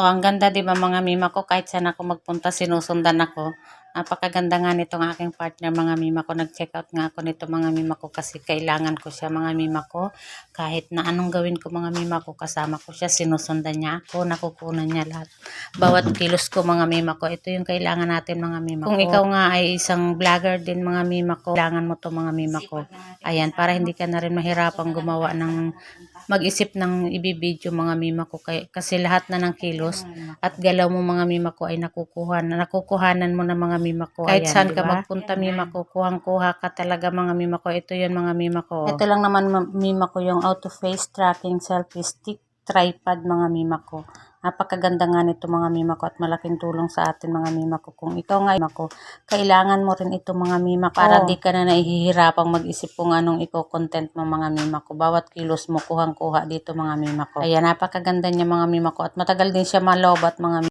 Oh, ang ganda 'di ba mga mima ko, kahit saan ako magpunta sinusundan ako. Napakaganda nga nitong aking partner mga mima ko. Nag-check out nga ako nito mga mima ko kasi kailangan ko siya mga mima ko. Kahit na anong gawin ko mga mima ko, kasama ko siya, sinusundan niya ako, nakukunan niya lahat. Bawat kilos ko mga mima ko, ito yung kailangan natin mga mima ko. Kung ikaw nga ay isang vlogger din mga mima ko, kailangan mo to mga mima ko. Ayan, para hindi ka na rin mahirapang gumawa ng mag-isip ng ibibideo mga mima ko kasi lahat na ng kilos at galaw mo mga mima ko ay nakukuhanan mo na mga mima ko. Kahit saan ka magpunta mima ko, kuhang-kuha ka talaga mga mima ko. Ito yun mga mima ko. Ito lang naman mima ko yung auto face tracking selfie stick tripod mga mima ko. Napakaganda nga nito mga mima ko at malaking tulong sa atin mga mima ko. Kung ikaw nga mima ko, kailangan mo rin ito mga mima ko para di ka na nahihirapang mag-isip kung anong content mo mga mima ko. Bawat kilos mo kuhang-kuha dito mga mima ko. Ayan, napakaganda niya mga mima ko at matagal din siya malobat mga mima.